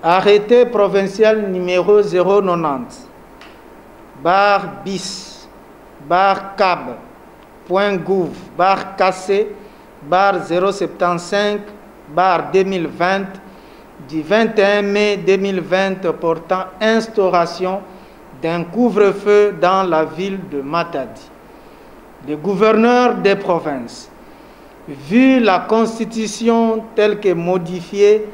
Arrêté provincial numéro 090, barre bis, barre cab, point gouv, barre cassé, barre 075, barre 2020, du 21 mai 2020 portant instauration d'un couvre-feu dans la ville de Matadi. Le gouverneur des provinces, vu la Constitution telle que modifiée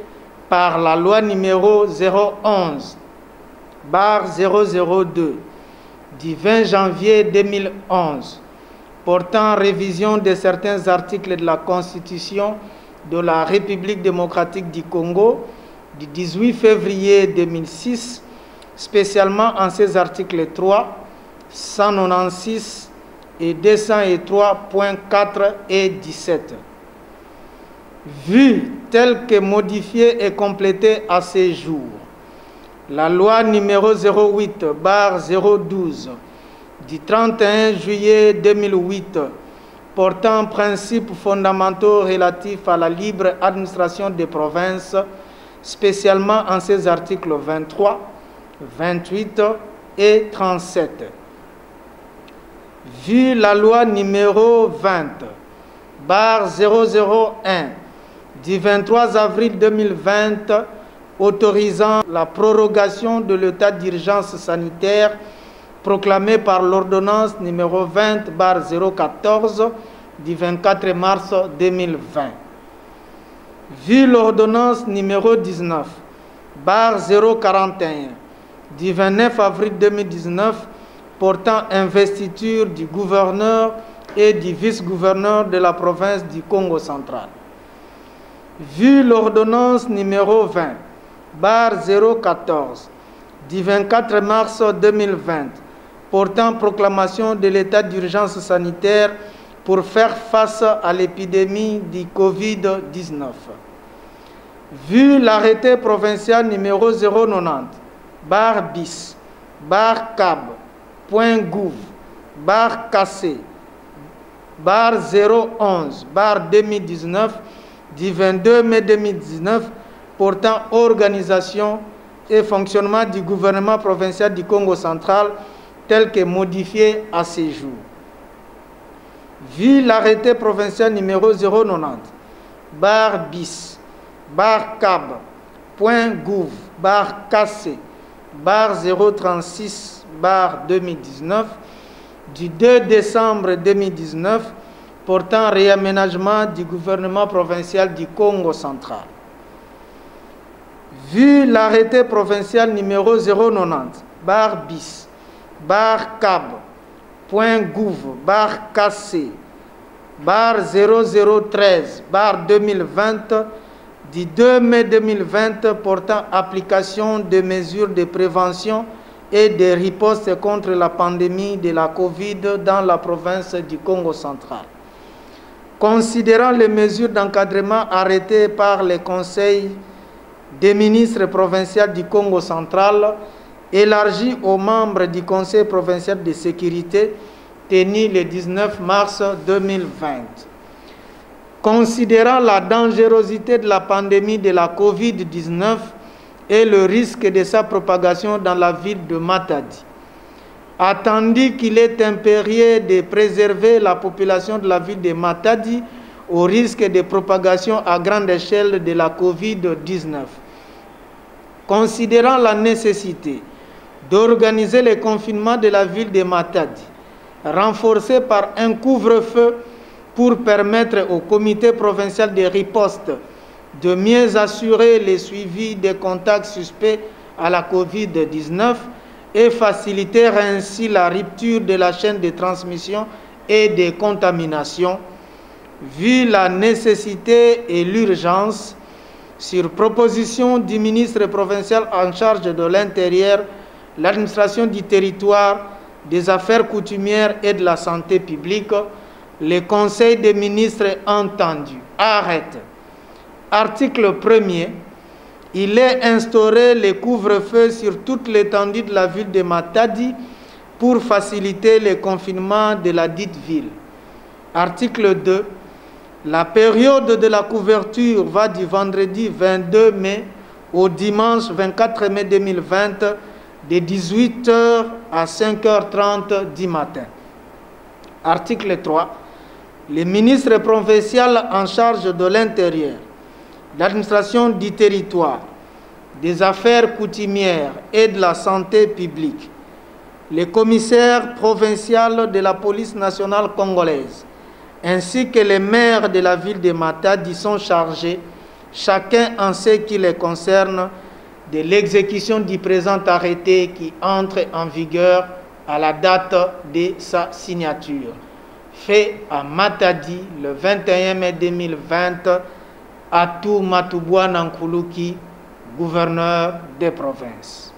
par la loi numéro 011, barre 002, du 20 janvier 2011, portant révision de certains articles de la Constitution de la République démocratique du Congo, du 18 février 2006, spécialement en ses articles 3, 196 et 203.4 et 17. Vu tel que modifié et complété à ces jours, la loi numéro 08, barre 012, du 31 juillet 2008, portant principes fondamentaux relatifs à la libre administration des provinces, spécialement en ses articles 23, 28 et 37. Vu la loi numéro 20, barre 001, du 23 avril 2020, autorisant la prorogation de l'état d'urgence sanitaire proclamé par l'ordonnance numéro 20, barre 014, du 24 mars 2020. Vu l'ordonnance numéro 19, barre 041, du 29 avril 2019, portant investiture du gouverneur et du vice-gouverneur de la province du Congo central. Vu l'ordonnance numéro 20, barre 014, du 24 mars 2020, portant proclamation de l'état d'urgence sanitaire pour faire face à l'épidémie du Covid-19. Vu l'arrêté provincial numéro 090, barre bis, barre cab, point gouv, barre cassé, barre 011, barre 2019, du 22 mai 2019, portant organisation et fonctionnement du gouvernement provincial du Congo central tel que modifié à ces jours. Vu l'arrêté provincial numéro 090, barre bis, barre cab, point gouv, barre cassé, barre 036, barre 2019, du 2 décembre 2019, portant réaménagement du gouvernement provincial du Congo central. Vu l'arrêté provincial numéro 090, barre bis, barre cab, point gouv, barre cassé, barre 0013, barre 2020, du 2 mai 2020 portant application des mesures de prévention et de riposte contre la pandémie de la Covid dans la province du Congo central. Considérant les mesures d'encadrement arrêtées par le Conseil des ministres provinciaux du Congo central, élargies aux membres du Conseil provincial de sécurité, tenu le 19 mars 2020. Considérant la dangerosité de la pandémie de la Covid-19 et le risque de sa propagation dans la ville de Matadi, attendu qu'il est impérieux de préserver la population de la ville de Matadi au risque de propagation à grande échelle de la Covid-19. Considérant la nécessité d'organiser le confinement de la ville de Matadi, renforcé par un couvre-feu pour permettre au comité provincial de riposte de mieux assurer le suivi des contacts suspects à la Covid-19 et faciliter ainsi la rupture de la chaîne de transmission et de contamination, vu la nécessité et l'urgence, sur proposition du ministre provincial en charge de l'Intérieur, l'administration du territoire, des affaires coutumières et de la santé publique, le Conseil des ministres entendu arrête. Article 1er. Il est instauré le couvre-feu sur toute l'étendue de la ville de Matadi pour faciliter le confinement de la dite ville. Article 2. La période de la couverture va du vendredi 22 mai au dimanche 24 mai 2020 de 18h à 5h30 du matin. Article 3. Le ministre provincial en charge de l'Intérieur, de l'administration du territoire, des affaires coutumières et de la santé publique, le commissaire provincial de la police nationale congolaise, ainsi que les maires de la ville de Matadi sont chargés, chacun en ce qui les concerne, de l'exécution du présent arrêté qui entre en vigueur à la date de sa signature. Fait à Matadi le 21 mai 2020, à Tou Matubwa Nankuluki, gouverneur des provinces.